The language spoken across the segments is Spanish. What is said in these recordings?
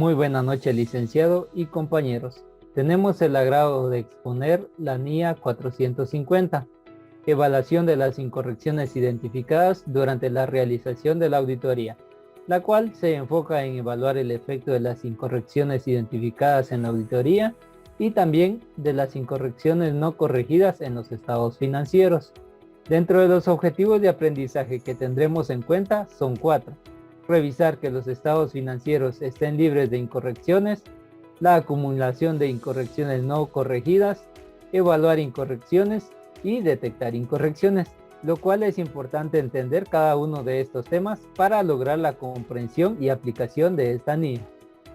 Muy buena noche, licenciado y compañeros. Tenemos el agrado de exponer la NIA 450, evaluación de las incorrecciones identificadas durante la realización de la auditoría, la cual se enfoca en evaluar el efecto de las incorrecciones identificadas en la auditoría y también de las incorrecciones no corregidas en los estados financieros. Dentro de los objetivos de aprendizaje que tendremos en cuenta son 4. Revisar que los estados financieros estén libres de incorrecciones, la acumulación de incorrecciones no corregidas, evaluar incorrecciones y detectar incorrecciones, lo cual es importante entender cada uno de estos temas para lograr la comprensión y aplicación de esta NIA.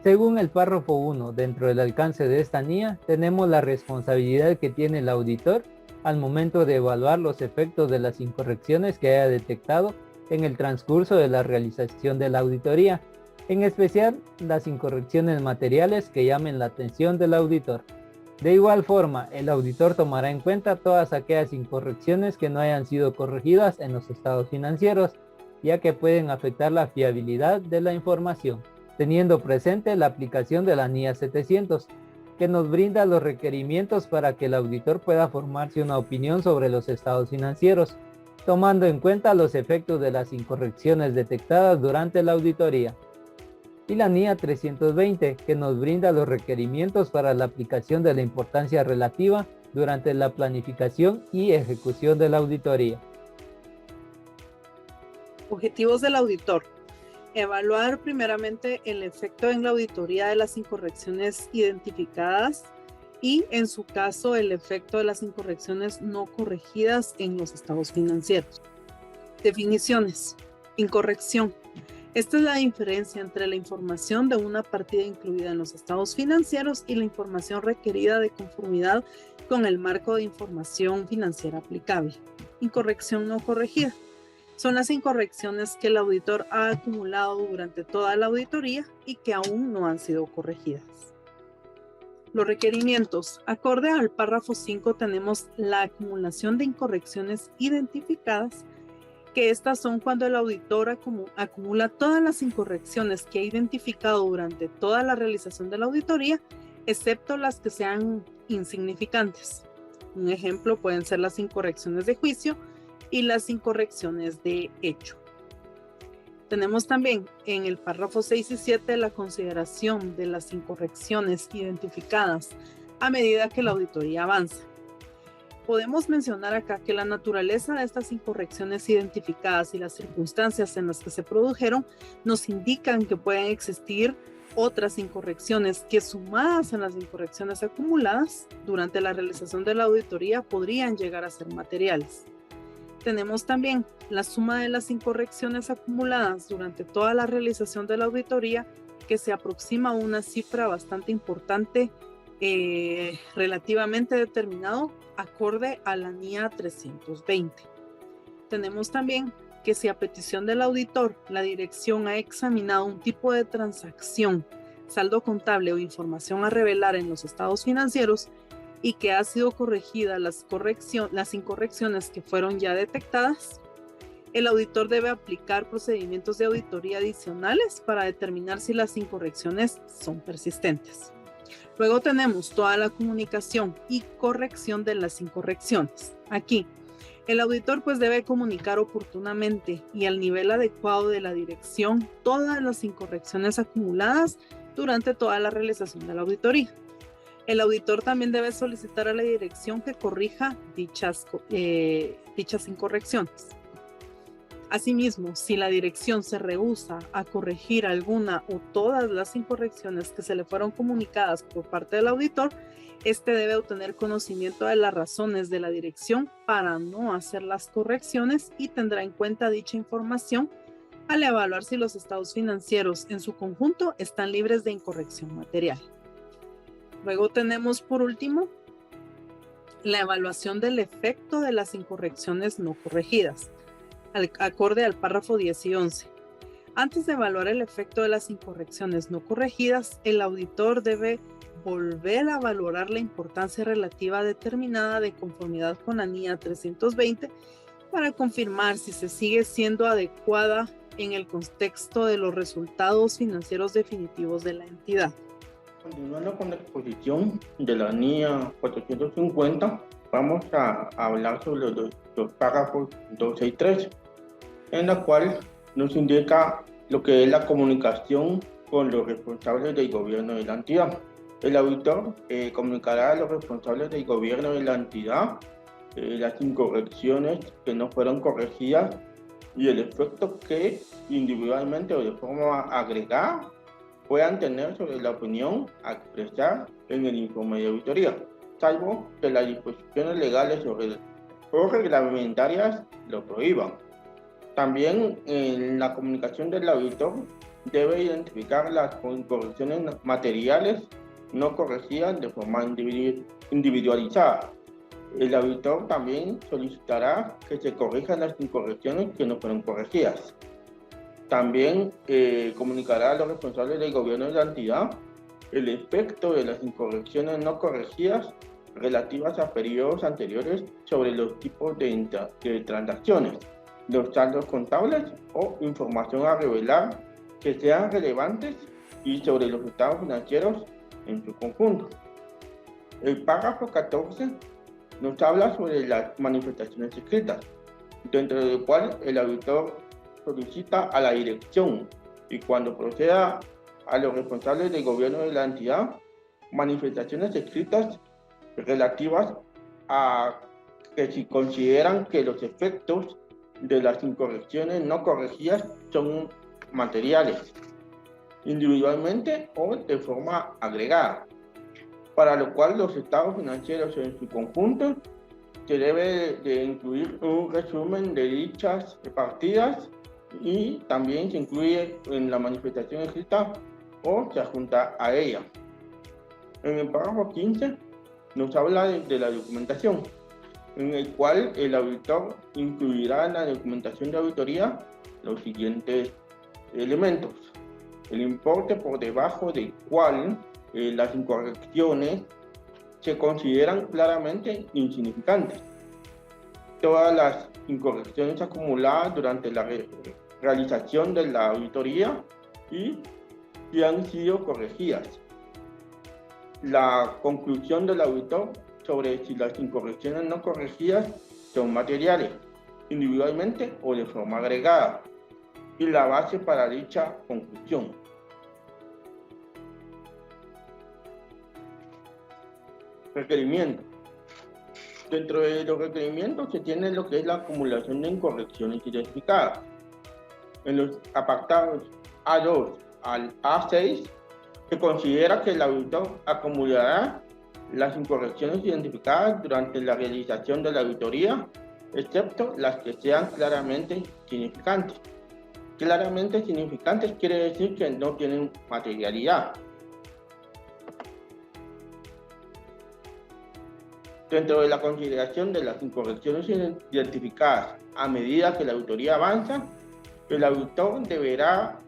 Según el párrafo 1, dentro del alcance de esta NIA, tenemos la responsabilidad que tiene el auditor al momento de evaluar los efectos de las incorrecciones que haya detectado en el transcurso de la realización de la auditoría, en especial las incorrecciones materiales que llamen la atención del auditor. De igual forma, el auditor tomará en cuenta todas aquellas incorrecciones que no hayan sido corregidas en los estados financieros, ya que pueden afectar la fiabilidad de la información, teniendo presente la aplicación de la NIA 700, que nos brinda los requerimientos para que el auditor pueda formarse una opinión sobre los estados financieros, tomando en cuenta los efectos de las incorrecciones detectadas durante la auditoría. Y la NIA 320, que nos brinda los requerimientos para la aplicación de la importancia relativa durante la planificación y ejecución de la auditoría. Objetivos del auditor. Evaluar primeramente el efecto en la auditoría de las incorrecciones identificadas y, en su caso, el efecto de las incorrecciones no corregidas en los estados financieros. Definiciones. Incorrección. Esta es la diferencia entre la información de una partida incluida en los estados financieros y la información requerida de conformidad con el marco de información financiera aplicable. Incorrección no corregida. Son las incorrecciones que el auditor ha acumulado durante toda la auditoría y que aún no han sido corregidas. Los requerimientos. Acorde al párrafo 5 tenemos la acumulación de incorrecciones identificadas, que estas son cuando el auditor acumula todas las incorrecciones que ha identificado durante toda la realización de la auditoría, excepto las que sean insignificantes. Un ejemplo pueden ser las incorrecciones de juicio y las incorrecciones de hecho. Tenemos también en el párrafo 6 y 7 la consideración de las incorrecciones identificadas a medida que la auditoría avanza. Podemos mencionar acá que la naturaleza de estas incorrecciones identificadas y las circunstancias en las que se produjeron nos indican que pueden existir otras incorrecciones que, sumadas a las incorrecciones acumuladas durante la realización de la auditoría, podrían llegar a ser materiales. Tenemos también la suma de las incorrecciones acumuladas durante toda la realización de la auditoría, que se aproxima a una cifra bastante importante, relativamente determinado, acorde a la NIA 320. Tenemos también que si a petición del auditor la dirección ha examinado un tipo de transacción, saldo contable o información a revelar en los estados financieros y que ha sido corregida las incorrecciones que fueron ya detectadas, el auditor debe aplicar procedimientos de auditoría adicionales para determinar si las incorrecciones son persistentes. Luego tenemos toda la comunicación y corrección de las incorrecciones. Aquí, el auditor debe comunicar oportunamente y al nivel adecuado de la dirección todas las incorrecciones acumuladas durante toda la realización de la auditoría. El auditor también debe solicitar a la dirección que corrija dichas incorrecciones. Asimismo, si la dirección se rehúsa a corregir alguna o todas las incorrecciones que se le fueron comunicadas por parte del auditor, este debe obtener conocimiento de las razones de la dirección para no hacer las correcciones y tendrá en cuenta dicha información al evaluar si los estados financieros en su conjunto están libres de incorrección material. Luego tenemos, por último, la evaluación del efecto de las incorrecciones no corregidas, acorde al párrafo 10 y 11. Antes de evaluar el efecto de las incorrecciones no corregidas, el auditor debe volver a valorar la importancia relativa determinada de conformidad con la NIA 320 para confirmar si se sigue siendo adecuada en el contexto de los resultados financieros definitivos de la entidad. Continuando con la exposición de la NIA 450, vamos a hablar sobre los párrafos 12 y 13, en la cual nos indica lo que es la comunicación con los responsables del gobierno de la entidad. El auditor comunicará a los responsables del gobierno de la entidad las incorrecciones que no fueron corregidas y el efecto que individualmente o de forma agregada puedan tener sobre la opinión a expresar en el informe de auditoría, salvo que las disposiciones legales o reglamentarias lo prohíban. También en la comunicación del auditor debe identificar las incorrecciones materiales no corregidas de forma individualizada. El auditor también solicitará que se corrijan las incorrecciones que no fueron corregidas. También comunicará a los responsables del gobierno de la entidad el efecto de las incorrecciones no corregidas relativas a periodos anteriores sobre los tipos de transacciones, los saldos contables o información a revelar que sean relevantes y sobre los estados financieros en su conjunto. El párrafo 14 nos habla sobre las manifestaciones escritas, dentro del cual el auditor solicita a la dirección y cuando proceda a los responsables del gobierno de la entidad manifestaciones escritas relativas a que si consideran que los efectos de las incorrecciones no corregidas son materiales, individualmente o de forma agregada, para lo cual los estados financieros en su conjunto se debe de incluir un resumen de dichas partidas y también se incluye en la manifestación escrita o se adjunta a ella. En el párrafo 15 nos habla de la documentación, en el cual el auditor incluirá en la documentación de auditoría los siguientes elementos: el importe por debajo del cual las incorrecciones se consideran claramente insignificantes, todas las incorrecciones acumuladas durante la realización de la auditoría y si han sido corregidas, la conclusión del auditor sobre si las incorrecciones no corregidas son materiales, individualmente o de forma agregada, y la base para dicha conclusión. Requerimientos. Dentro de los requerimientos se tiene lo que es la acumulación de incorrecciones identificadas. En los apartados A2 al A6 se considera que el auditor acumulará las incorrecciones identificadas durante la realización de la auditoría, excepto las que sean claramente significantes. Claramente significantes quiere decir que no tienen materialidad. Dentro de la consideración de las incorrecciones identificadas a medida que la auditoría avanza, el auditor deberá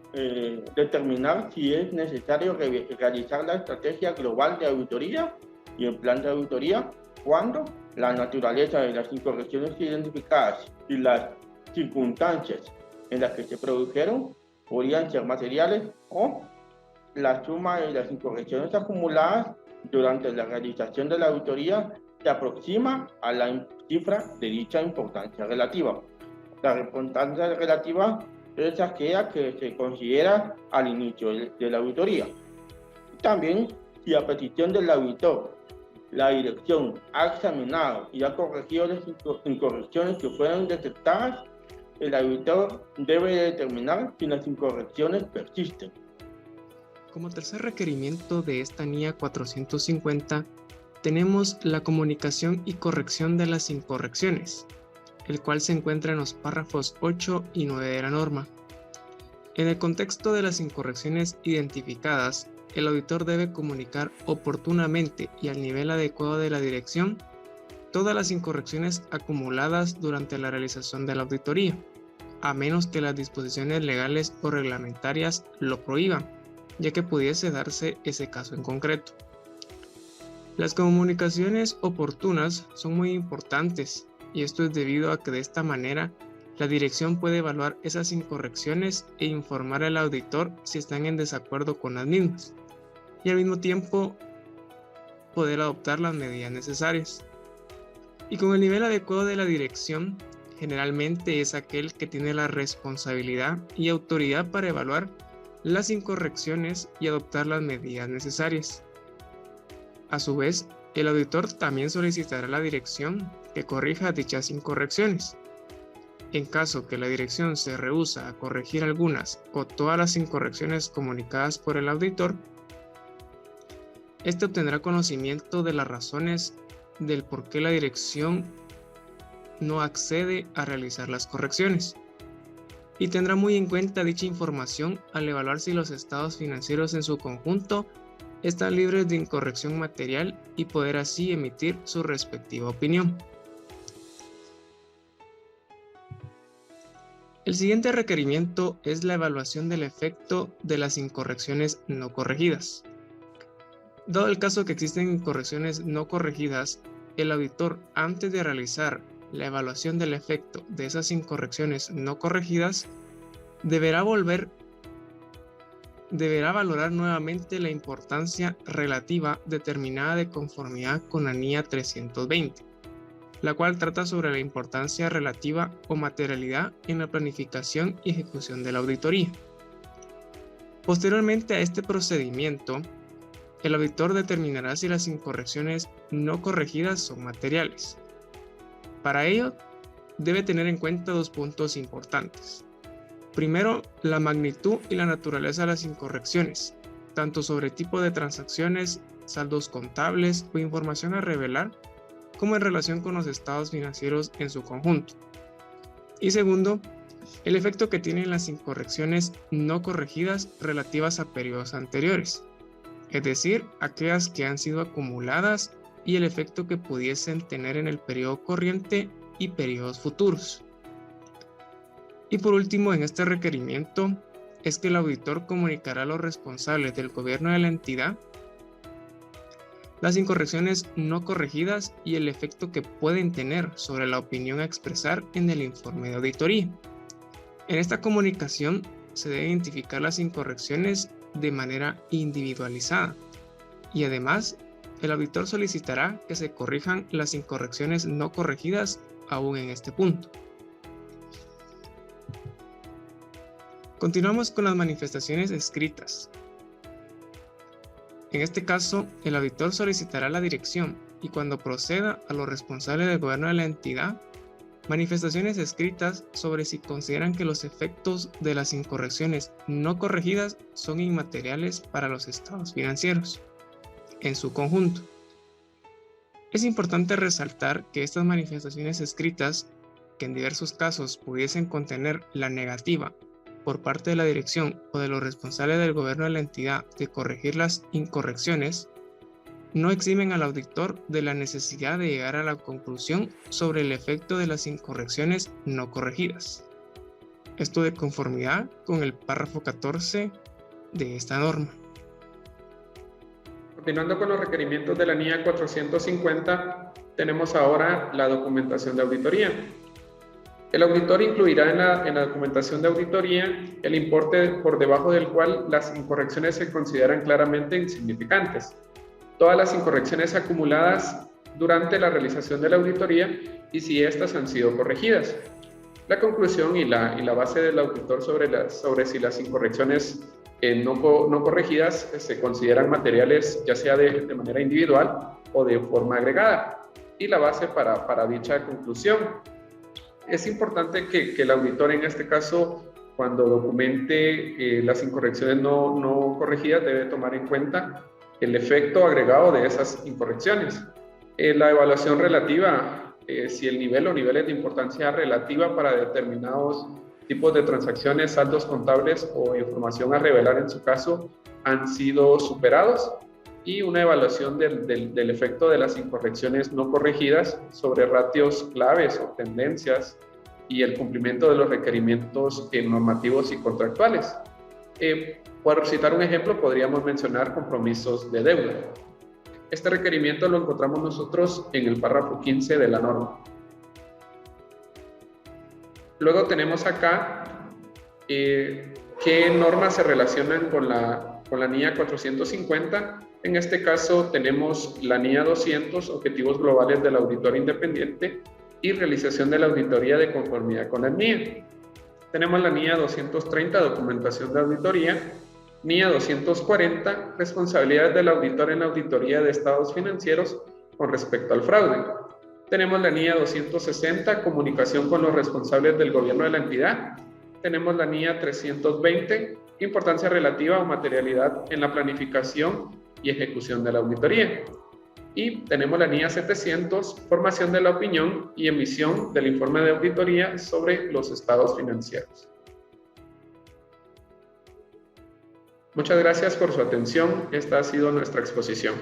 determinar si es necesario realizar la estrategia global de auditoría y el plan de auditoría cuando la naturaleza de las incorrecciones identificadas y las circunstancias en las que se produjeron podrían ser materiales o la suma de las incorrecciones acumuladas durante la realización de la auditoría se aproxima a la cifra de dicha importancia relativa. La importancia relativa es aquella que se considera al inicio de la auditoría. También, si a petición del auditor, la dirección ha examinado y ha corregido las incorrecciones que fueron detectadas, el auditor debe determinar si las incorrecciones persisten. Como tercer requerimiento de esta NIA 450, tenemos la comunicación y corrección de las incorrecciones, el cual se encuentra en los párrafos 8 y 9 de la norma. En el contexto de las incorrecciones identificadas, el auditor debe comunicar oportunamente y al nivel adecuado de la dirección todas las incorrecciones acumuladas durante la realización de la auditoría, a menos que las disposiciones legales o reglamentarias lo prohíban, ya que pudiese darse ese caso en concreto. Las comunicaciones oportunas son muy importantes y esto es debido a que de esta manera La dirección puede evaluar esas incorrecciones e informar al auditor si están en desacuerdo con las mismas, y al mismo tiempo poder adoptar las medidas necesarias. Y con el nivel adecuado de la dirección, generalmente es aquel que tiene la responsabilidad y autoridad para evaluar las incorrecciones y adoptar las medidas necesarias. A su vez, el auditor también solicitará a la dirección que corrija dichas incorrecciones. En caso que la dirección se rehúsa a corregir algunas o todas las incorrecciones comunicadas por el auditor, este obtendrá conocimiento de las razones del por qué la dirección no accede a realizar las correcciones, y tendrá muy en cuenta dicha información al evaluar si los estados financieros en su conjunto están libres de incorrección material y poder así emitir su respectiva opinión. El siguiente requerimiento es la evaluación del efecto de las incorrecciones no corregidas. Dado el caso que existen incorrecciones no corregidas, el auditor, antes de realizar la evaluación del efecto de esas incorrecciones no corregidas, deberá valorar nuevamente la importancia relativa determinada de conformidad con la NIA 320, la cual trata sobre la importancia relativa o materialidad en la planificación y ejecución de la auditoría. Posteriormente a este procedimiento, el auditor determinará si las incorrecciones no corregidas son materiales. Para ello, debe tener en cuenta dos puntos importantes. Primero, la magnitud y la naturaleza de las incorrecciones, tanto sobre tipo de transacciones, saldos contables o información a revelar, como en relación con los estados financieros en su conjunto. Y segundo, el efecto que tienen las incorrecciones no corregidas relativas a periodos anteriores, es decir, aquellas que han sido acumuladas y el efecto que pudiesen tener en el periodo corriente y periodos futuros. Y por último, en este requerimiento es que el auditor comunicará a los responsables del gobierno de la entidad las incorrecciones no corregidas y el efecto que pueden tener sobre la opinión a expresar en el informe de auditoría. En esta comunicación se deben identificar las incorrecciones de manera individualizada y además el auditor solicitará que se corrijan las incorrecciones no corregidas aún en este punto. Continuamos con las manifestaciones escritas. En este caso, el auditor solicitará a la dirección y cuando proceda a los responsables del gobierno de la entidad, manifestaciones escritas sobre si consideran que los efectos de las incorrecciones no corregidas son inmateriales para los estados financieros en su conjunto. Es importante resaltar que estas manifestaciones escritas, que en diversos casos pudiesen contener la negativa por parte de la dirección o de los responsables del gobierno de la entidad de corregir las incorrecciones, no eximen al auditor de la necesidad de llegar a la conclusión sobre el efecto de las incorrecciones no corregidas. Esto de conformidad con el párrafo 14 de esta norma. Continuando con los requerimientos de la NIA 450, tenemos ahora la documentación de auditoría. El auditor incluirá en la documentación de auditoría el importe por debajo del cual las incorrecciones se consideran claramente insignificantes. Todas las incorrecciones acumuladas durante la realización de la auditoría y si éstas han sido corregidas. La conclusión y la base del auditor sobre si las incorrecciones no corregidas se consideran materiales ya sea de manera individual o de forma agregada y la base para dicha conclusión. Es importante que el auditor en este caso, cuando documente las incorrecciones no corregidas, debe tomar en cuenta el efecto agregado de esas incorrecciones. La evaluación relativa, si el nivel o niveles de importancia relativa para determinados tipos de transacciones, saldos contables o información a revelar en su caso han sido superados, y una evaluación del efecto de las incorrecciones no corregidas sobre ratios claves o tendencias y el cumplimiento de los requerimientos normativos y contractuales. Por citar un ejemplo, podríamos mencionar compromisos de deuda. Este requerimiento lo encontramos nosotros en el párrafo 15 de la norma. Luego tenemos acá qué normas se relacionan con la NIA 450. En este caso tenemos la NIA 200, Objetivos Globales del Auditor Independiente y realización de la auditoría de conformidad con la NIA. Tenemos la NIA 230, Documentación de Auditoría. NIA 240, Responsabilidades del auditor en la auditoría de estados financieros con respecto al fraude. Tenemos la NIA 260, Comunicación con los responsables del gobierno de la entidad. Tenemos la NIA 320, Importancia relativa o materialidad en la planificación y ejecución de la auditoría. Y tenemos la NIA 700, Formación de la opinión y emisión del informe de auditoría sobre los estados financieros. Muchas gracias por su atención. Esta ha sido nuestra exposición.